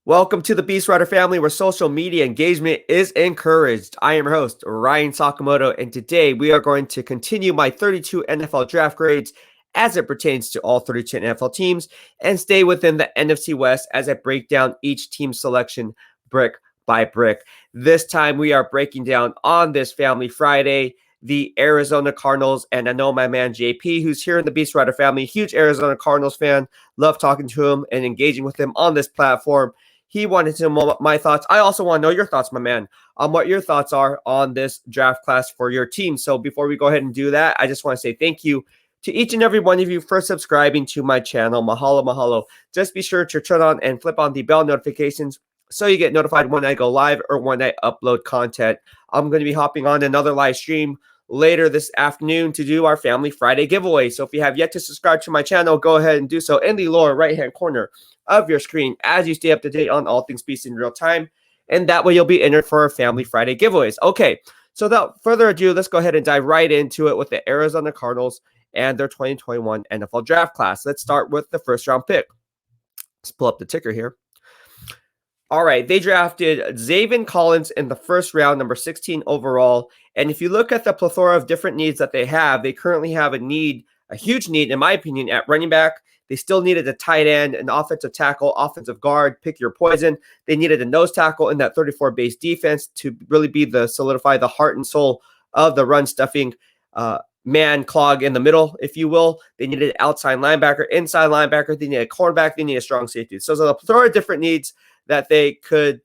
Welcome to the BEASTwriter family, where social media engagement is encouraged. I am your host, Ryan Sakamoto, and today we are going to continue my 32 NFL draft grades as it pertains to all 32 NFL teams and stay within the NFC West as I break down each team's selection brick by brick. This time we are breaking down on this Family Friday the Arizona Cardinals, and I know my man JP, who's here in the BEASTwriter family, huge Arizona Cardinals fan. Love talking to him and engaging with him on this platform. He wanted to know my thoughts. I also want to know your thoughts, my man, on what your thoughts are on this draft class for your team. So before we go ahead and do that, I just want to say thank you to each and every one of you for subscribing to my channel. Mahalo, mahalo. Just be sure to turn on and flip on the bell notifications so you get notified when I go live or when I upload content. I'm going to be hopping on another live stream later this afternoon to do our Family Friday giveaway. So if you have yet to subscribe to my channel, go ahead and do so in the lower right-hand corner of your screen as you stay up to date on all things Beast in real time. And that way you'll be entered for our Family Friday giveaways. Okay, so without further ado, let's go ahead and dive right into it with the Arizona Cardinals and their 2021 NFL draft class. Let's start with the first round pick. Let's pull up the ticker here. All right, they drafted Zaven Collins in the first round, number 16 overall. And if you look at the plethora of different needs that they currently have a huge need, in my opinion, at running back. They still needed a tight end, an offensive tackle, offensive guard, pick your poison. They needed a nose tackle in that 34 base defense to really be solidify the heart and soul of the run stuffing man clog in the middle, if you will. They needed an outside linebacker, inside linebacker. They needed a cornerback. They needed a strong safety. So there's a plethora of different needs that they could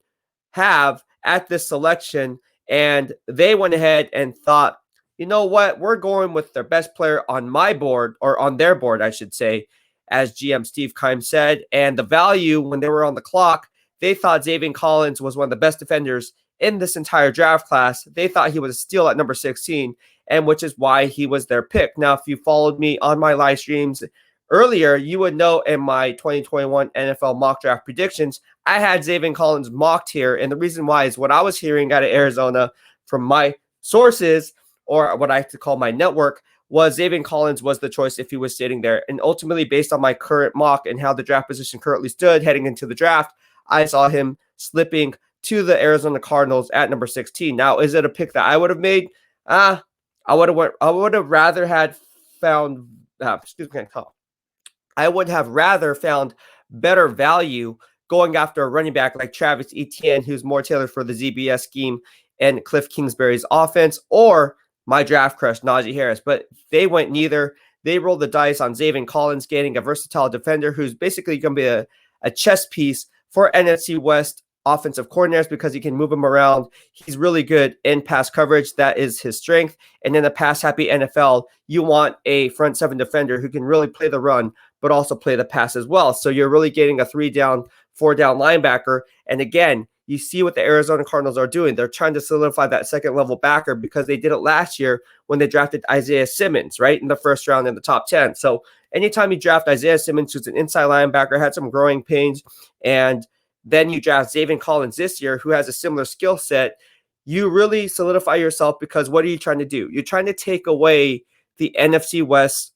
have at this selection. And they went ahead and thought, you know what? We're going with their best player on my board, or on their board, I should say, as GM Steve Keim said. And the value when they were on the clock, they thought Zaven Collins was one of the best defenders in this entire draft class. They thought he was a steal at number 16, and which is why he was their pick. Now, if you followed me on my live streams earlier, you would know in my 2021 NFL mock draft predictions, I had Zaven Collins mocked here. And the reason why is what I was hearing out of Arizona from my sources, or what I like to call my network, was Zaven Collins was the choice if he was sitting there. And ultimately, based on my current mock and how the draft position currently stood heading into the draft, I saw him slipping to the Arizona Cardinals at number 16. Now, is it a pick that I would have made? I would have rather had found, I would have rather found better value going after a running back like Travis Etienne, who's more tailored for the ZBS scheme and Cliff Kingsbury's offense, or my draft crush, Najee Harris. But they went neither. They rolled the dice on Zaven Collins getting a versatile defender who's basically going to be a chess piece for NFC West offensive coordinators because he can move him around. He's really good in pass coverage. That is his strength. And in a pass-happy NFL, you want a front seven defender who can really play the run, but also play the pass as well. So you're really getting a 3-down, 4-down linebacker. And again, you see what the Arizona Cardinals are doing. They're trying to solidify that second-level backer because they did it last year when they drafted Isaiah Simmons, right, in the first round in the top 10. So anytime you draft Isaiah Simmons, who's an inside linebacker, had some growing pains, and then you draft Zaven Collins this year, who has a similar skill set, you really solidify yourself because what are you trying to do? You're trying to take away the NFC West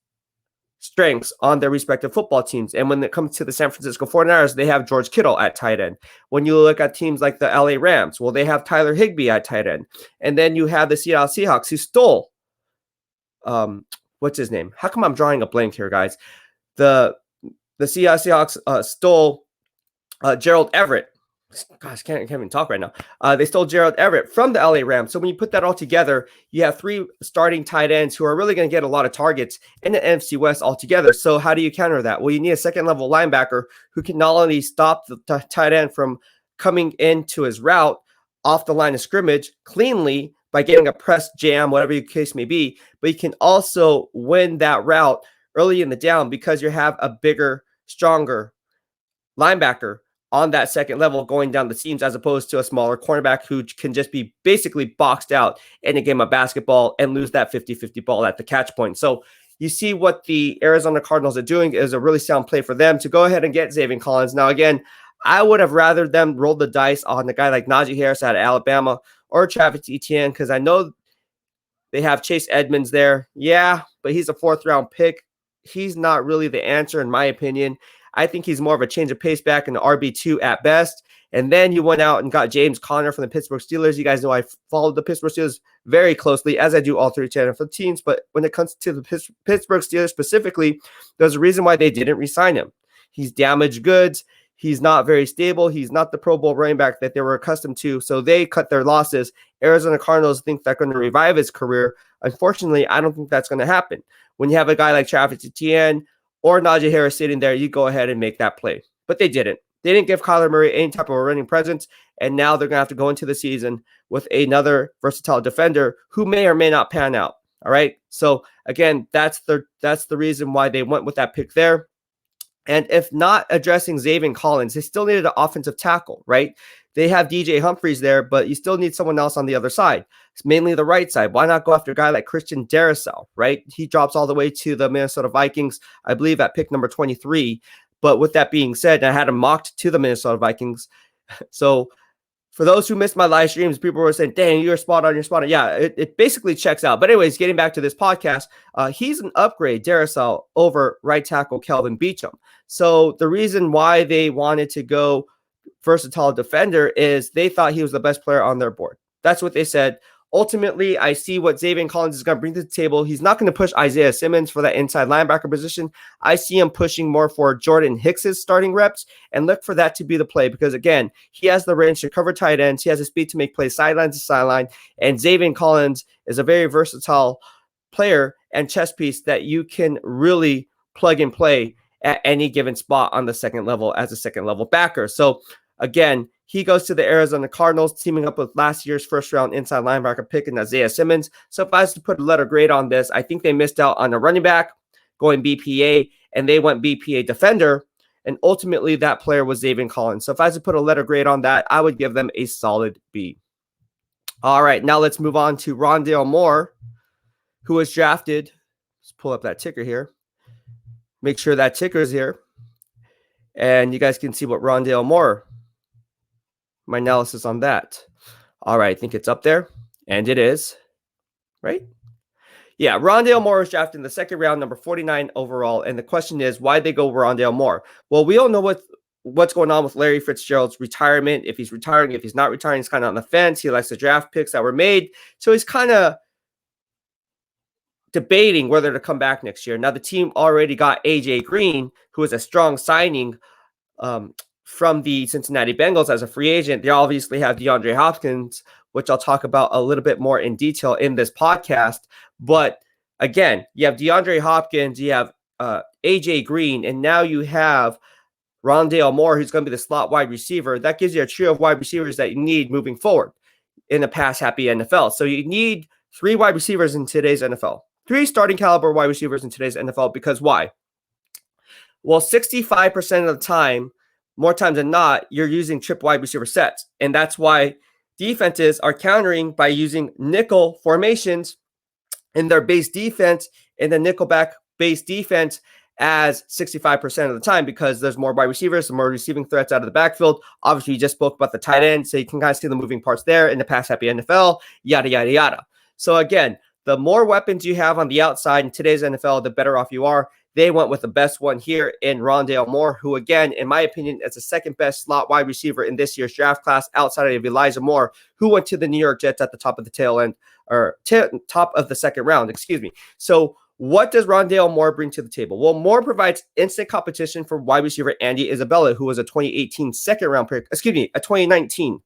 strengths on their respective football teams. And when it comes to the San Francisco 49ers, they have George Kittle at tight end. When you look at teams like the LA Rams, well, they have Tyler Higbee at tight end. And then you have the Seattle Seahawks, who stole, what's his name? How come I'm drawing a blank here, guys? The Seattle Seahawks stole Gerald Everett. Gosh, can't even talk right now. They stole Gerald Everett from the LA Rams. So when you put that all together, you have 3 starting tight ends who are really going to get a lot of targets in the NFC West altogether. So how do you counter that? Well, you need a second-level linebacker who can not only stop the tight end from coming into his route off the line of scrimmage cleanly by getting a press jam, whatever the case may be, but he can also win that route early in the down because you have a bigger, stronger linebacker on that second level going down the seams, as opposed to a smaller cornerback who can just be basically boxed out in a game of basketball and lose that 50-50 ball at the catch point. So you see what the Arizona Cardinals are doing is a really sound play for them to go ahead and get Zaven Collins. Now, again, I would have rather them roll the dice on a guy like Najee Harris out of Alabama or Travis Etienne, because I know they have Chase Edmonds there. Yeah, but he's a 4th-round pick. He's not really the answer, in my opinion. I think he's more of a change of pace back in the RB2 at best. And then you went out and got James Conner from the Pittsburgh Steelers. You guys know I followed the Pittsburgh Steelers very closely, as I do all 32 NFL teams. But when it comes to the Pittsburgh Steelers specifically, there's a reason why they didn't re-sign him. He's damaged goods. He's not very stable. He's not the Pro Bowl running back that they were accustomed to. So they cut their losses. Arizona Cardinals think they're going to revive his career. Unfortunately, I don't think that's going to happen. When you have a guy like Travis Etienne or Najee Harris sitting there, you go ahead and make that play. But they didn't. They didn't give Kyler Murray any type of a running presence, and now they're going to have to go into the season with another versatile defender who may or may not pan out. All right. So again, that's the reason why they went with that pick there. And if not addressing Zaven Collins, they still needed an offensive tackle, right? They have DJ Humphries there, but you still need someone else on the other side. It's mainly the right side. Why not go after a guy like Christian Darrisaw, right? He drops all the way to the Minnesota Vikings, I believe, at pick number 23. But with that being said, I had him mocked to the Minnesota Vikings. So for those who missed my live streams, people were saying, dang, you're spot on, you're spot on. Yeah, it basically checks out. But anyways, getting back to this podcast, he's an upgrade, Darrisaw, over right tackle Kelvin Beachum. So the reason why they wanted to go versatile defender is they thought he was the best player on their board. That's what they said. Ultimately, I see what Zaven Collins is going to bring to the table. He's not going to push Isaiah Simmons for that inside linebacker position. I see him pushing more for Jordan Hicks's starting reps, and look for that to be the play because, again, he has the range to cover tight ends. He has the speed to make plays sideline to sideline, and Zaven Collins is a very versatile player and chess piece that you can really plug and play at any given spot on the second level as a second level backer. So, again, he goes to the Arizona Cardinals, teaming up with last year's first-round inside linebacker pick in Isaiah Simmons. So if I was to put a letter grade on this, I think they missed out on a running back going BPA, and they went BPA defender, and ultimately that player was Zaven Collins. So if I was to put a letter grade on that, I would give them a solid B. All right, now let's move on to Rondale Moore, who was drafted. Let's pull up that ticker here. Make sure that ticker is here. And you guys can see what Rondale Moore, my analysis on that. All right, I think it's up there, and it is, right? Yeah, Rondale Moore was drafted in the second round, number 49 overall, and the question is, why'd they go Rondale Moore? Well, we all know what's going on with Larry Fitzgerald's retirement. If he's retiring, if he's not retiring, he's kind of on the fence. He likes the draft picks that were made, so he's kind of debating whether to come back next year. Now, the team already got A.J. Green, who is a strong signing from the Cincinnati Bengals as a free agent. They obviously have DeAndre Hopkins, which I'll talk about a little bit more in detail in this podcast. But again, you have DeAndre Hopkins, you have AJ Green, and now you have Rondale Moore, who's going to be the slot wide receiver. That gives you a trio of wide receivers that you need moving forward in a pass-happy NFL. So you need 3 wide receivers in today's NFL. 3 starting caliber wide receivers in today's NFL, because why? Well, 65% of the time, more times than not, you're using trip wide receiver sets. And that's why defenses are countering by using nickel formations in their base defense, in the nickelback base defense, as 65% of the time, because there's more wide receivers, more receiving threats out of the backfield. Obviously, you just spoke about the tight end, so you can kind of see the moving parts there in the pass-happy NFL, yada, yada, yada. So again, the more weapons you have on the outside in today's NFL, the better off you are. They went with the best one here in Rondale Moore, who, again, in my opinion, is the second best slot wide receiver in this year's draft class outside of Elijah Moore, who went to the New York Jets at the top of the tail end, or top of the second round, excuse me. So what does Rondale Moore bring to the table? Well, Moore provides instant competition for wide receiver Andy Isabella, who was a 2018 second-round pick, a 2019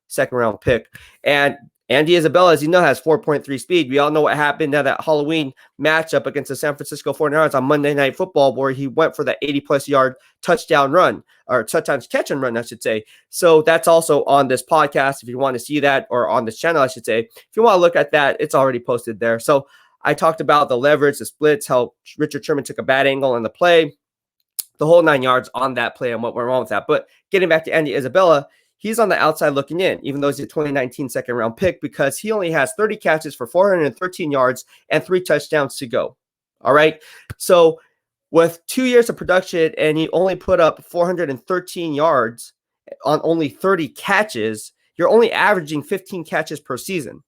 second-round pick. And Andy Isabella, as you know, has 4.3 speed. We all know what happened at that Halloween matchup against the San Francisco 49ers on Monday Night Football, where he went for that 80-plus yard touchdown run, or touchdowns catch and run, I should say. So that's also on this podcast if you want to see that, or on this channel, I should say. If you want to look at that, it's already posted there. So I talked about the leverage, the splits, how Richard Sherman took a bad angle on the play, the whole 9 yards on that play and what went wrong with that. But getting back to Andy Isabella, he's on the outside looking in, even though he's a 2019 second-round pick, because he only has 30 catches for 413 yards and 3 touchdowns to go. All right? So with 2 years of production and he only put up 413 yards on only 30 catches, you're only averaging 15 catches per season.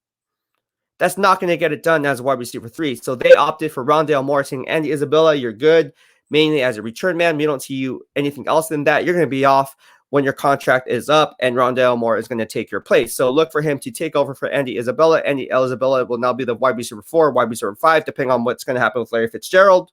That's not going to get it done as a wide receiver 3. So they opted for Rondale Moore, saying, Andy Isabella, you're good, mainly as a return man. We don't see you anything else than that. You're going to be off. when your contract is up and Rondale Moore is going to take your place. So look for him to take over for Andy Isabella. Andy Isabella will now be the wide receiver 4, wide receiver 5, depending on what's going to happen with Larry Fitzgerald.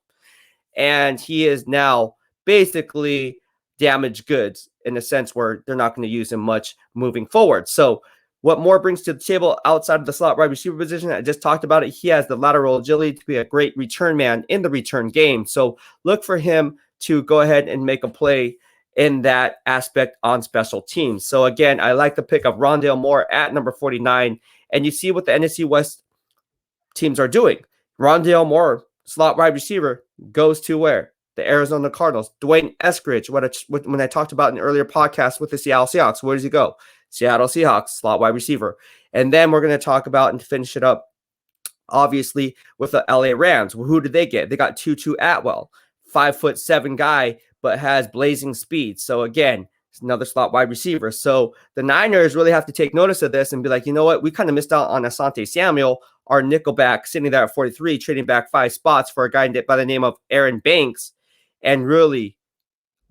And he is now basically damaged goods in a sense where they're not going to use him much moving forward. So what Moore brings to the table outside of the slot wide receiver position, I just talked about it. He has the lateral agility to be a great return man in the return game. So look for him to go ahead and make a play in that aspect on special teams. So again, I like the pick of Rondale Moore at number 49. And you see what the NFC West teams are doing. Rondale Moore, slot wide receiver, goes to where? The Arizona Cardinals. Dwayne Eskridge, when I talked about in an earlier podcast with the Seattle Seahawks, where does he go? Seattle Seahawks, slot wide receiver. And then we're going to talk about and finish it up, obviously, with the LA Rams. Well, who did they get? They got Tutu Atwell, 5'7" guy, but has blazing speed. So again, it's another slot wide receiver. So the Niners really have to take notice of this and be like, you know what? We kind of missed out on Asante Samuel, our nickelback, sitting there at 43, trading back 5 spots for a guy by the name of Aaron Banks, and really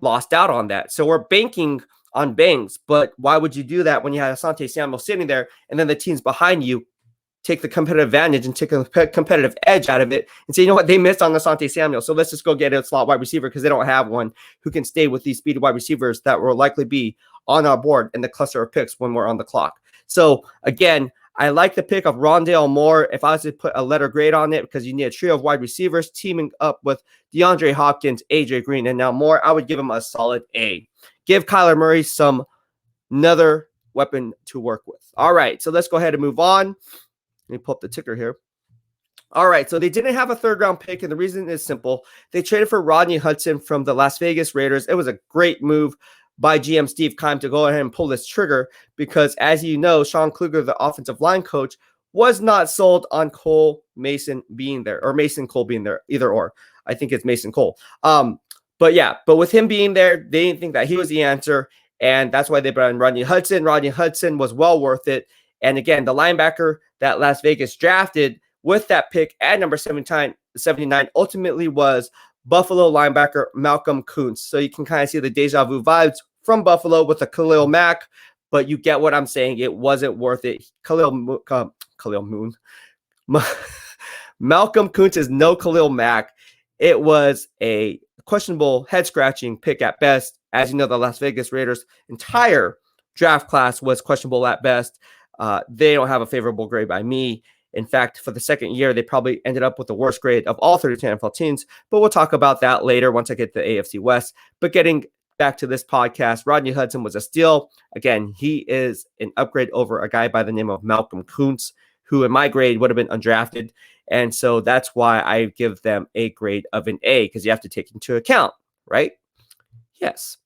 lost out on that. So we're banking on Banks, but why would you do that when you had Asante Samuel sitting there and then the teams behind you take the competitive advantage and take a competitive edge out of it and say, you know what, they missed on Asante Samuel, so let's just go get a slot wide receiver because they don't have one who can stay with these speedy wide receivers that will likely be on our board in the cluster of picks when we're on the clock. So again, I like the pick of Rondale Moore. If I was to put a letter grade on it, because you need a trio of wide receivers teaming up with DeAndre Hopkins, AJ Green, and now Moore, I would give him a solid A. Give Kyler Murray another weapon to work with. All right, so let's go ahead and move on. Let me pull up the ticker here. All right, so they didn't have a third-round pick, and the reason is simple. They traded for Rodney Hudson from the Las Vegas Raiders. It was a great move by GM Steve Keim to go ahead and pull this trigger because, as you know, Sean Kluger, the offensive line coach, was not sold on Cole Mason being there, or Mason Cole being there, either or. I think it's Mason Cole. But with him being there, they didn't think that he was the answer, and that's why they brought in Rodney Hudson. Rodney Hudson was well worth it. And again, the linebacker that Las Vegas drafted with that pick at number 79 ultimately was Buffalo linebacker Malcolm Kuntz. So you can kind of see the deja vu vibes from Buffalo with the Khalil Mack, but you get what I'm saying. It wasn't worth it. Malcolm Kuntz is no Khalil Mack. It was a questionable, head-scratching pick at best. As you know, the Las Vegas Raiders' entire draft class was questionable at best. They don't have a favorable grade by me. In fact, for the second year, they probably ended up with the worst grade of all 32 NFL teams, but we'll talk about that later once I get to the AFC West. But getting back to this podcast, Rodney Hudson was a steal. Again, he is an upgrade over a guy by the name of Malcolm Kuntz, who in my grade would have been undrafted. And so that's why I give them a grade of an A, because you have to take into account, right? Yes.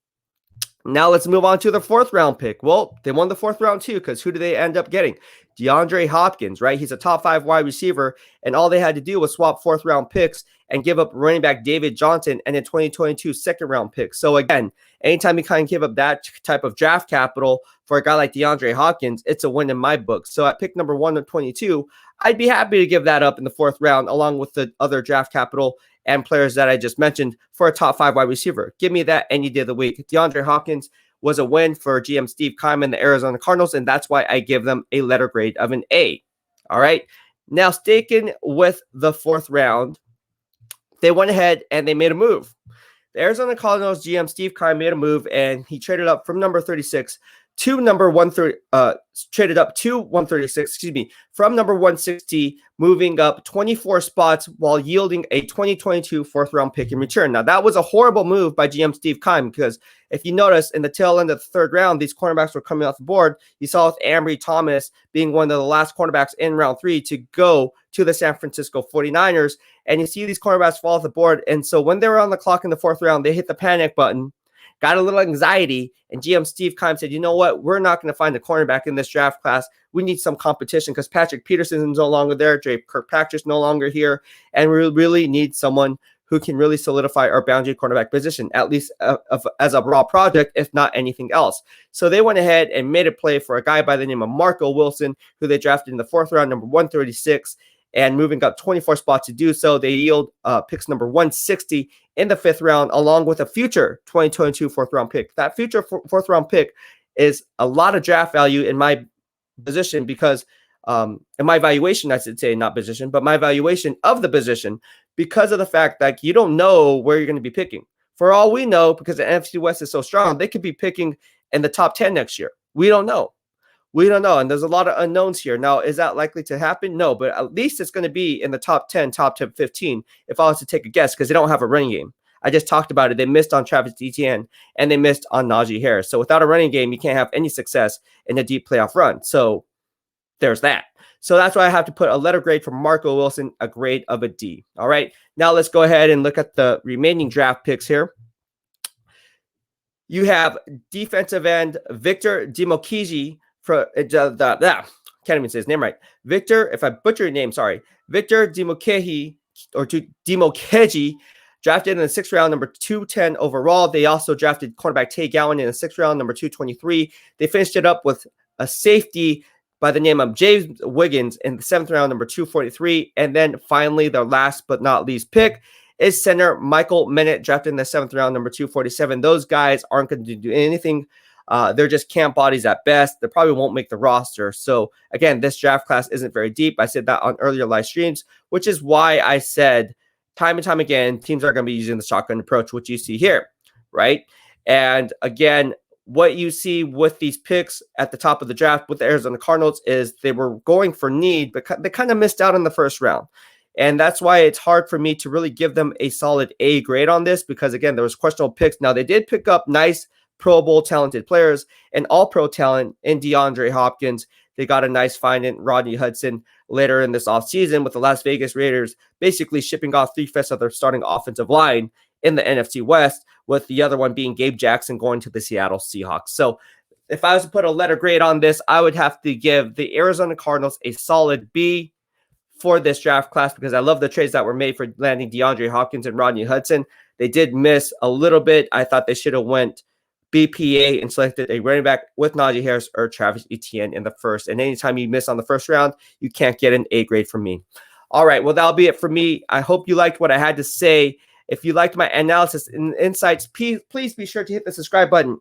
Now let's move on to the 4th round pick. Well, they won the 4th round too, because who do they end up getting? DeAndre Hopkins, right? He's a top 5 wide receiver, and all they had to do was swap 4th round picks and give up running back David Johnson and a 2022 2nd round pick. So again, anytime you kind of give up that type of draft capital for a guy like DeAndre Hopkins, it's a win in my book. So at pick number 122, I'd be happy to give that up in the 4th round along with the other draft capital and players that I just mentioned for a top 5 wide receiver. Give me that any day of the week. DeAndre Hopkins was a win for GM Steve Keim and the Arizona Cardinals, and that's why I give them a letter grade of an A. All right. Now, sticking with the 4th round, they went ahead and they made a move. The Arizona Cardinals GM Steve Keim made a move, and he traded up from number 36 to number 130, traded up to 136, from number 160, moving up 24 spots while yielding a 2022 4th round pick in return. Now, that was a horrible move by GM Steve Keim, because if you notice in the tail end of the 3rd round, these cornerbacks were coming off the board. You saw with Ambry Thomas being one of the last cornerbacks in round 3 to go to the San Francisco 49ers. And you see these cornerbacks fall off the board. And so when they were on the clock in the 4th round, they hit the panic button, got a little anxiety, and GM Steve Keim said, you know what? We're not going to find a cornerback in this draft class. We need some competition because Patrick Peterson is no longer there. Jay Kirkpatrick's no longer here. And we really need someone who can really solidify our boundary cornerback position, at least as a raw project, if not anything else. So they went ahead and made a play for a guy by the name of Marco Wilson, who they drafted in the 4th round, number 136. and moving up 24 spots to do so. They yield picks number 160 in the 5th round, along with a future 2022 4th round pick. That future 4th round pick is a lot of draft value in my position because in my valuation, I should say, not position, but my valuation of the position, because of the fact that you don't know where you're going to be picking. For all we know, because the NFC West is so strong, they could be picking in the top 10 next year. We don't know. We don't know. And there's a lot of unknowns here. Now, is that likely to happen? No, but at least it's going to be in the top 10, top 10, 15, if I was to take a guess, because they don't have a running game. I just talked about it. They missed on Travis Etienne and they missed on Najee Harris. So without a running game, you can't have any success in a deep playoff run. So there's that. So that's why I have to put a letter grade for Marco Wilson, a grade of a D. All right. Now let's go ahead and look at the remaining draft picks here. You have defensive end Victor Dimokiji for can't even say his name right. Victor, if I butcher your name, sorry. Victor Dimokeji or Dimokeji, drafted in the 6th round, number 210 overall. They also drafted cornerback Tay Gowan in the 6th round, number 223. They finished it up with a safety by the name of James Wiggins in the 7th round, number 243. And then finally, their last but not least pick is center Michael Menet, drafted in the 7th round, number 247. Those guys aren't going to do anything. They're just camp bodies at best. They probably won't make the roster. So again, this draft class isn't very deep. I said that on earlier live streams, which is why I said time and time again, teams are going to be using the shotgun approach, which you see here, right? And again, what you see with these picks at the top of the draft with the Arizona Cardinals is they were going for need, but they kind of missed out in the 1st round. And that's why it's hard for me to really give them a solid A grade on this, because again, there was questionable picks. Now they did pick up nice Pro Bowl talented players and all pro talent in DeAndre Hopkins. They got a nice find in Rodney Hudson later in this offseason, with the Las Vegas Raiders basically shipping off 3/5 of their starting offensive line in the NFC West, with the other one being Gabe Jackson going to the Seattle Seahawks. So if I was to put a letter grade on this, I would have to give the Arizona Cardinals a solid B for this draft class, because I love the trades that were made for landing DeAndre Hopkins and Rodney Hudson. They did miss a little bit. I thought they should have went BPA and selected a running back with Najee Harris or Travis Etienne in the 1st. And anytime you miss on the 1st round, you can't get an A grade from me. All right, well, that'll be it for me. I hope you liked what I had to say. If you liked my analysis and insights, please be sure to hit the subscribe button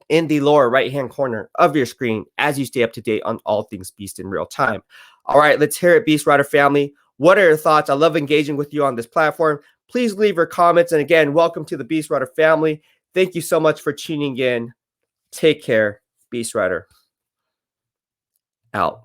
in the lower right-hand corner of your screen as you stay up to date on all things Beast in real time. All right, let's hear it, BEASTwriter family. What are your thoughts? I love engaging with you on this platform. Please leave your comments. And again, welcome to the BEASTwriter family. Thank you so much for tuning in. Take care. BEASTwriter out.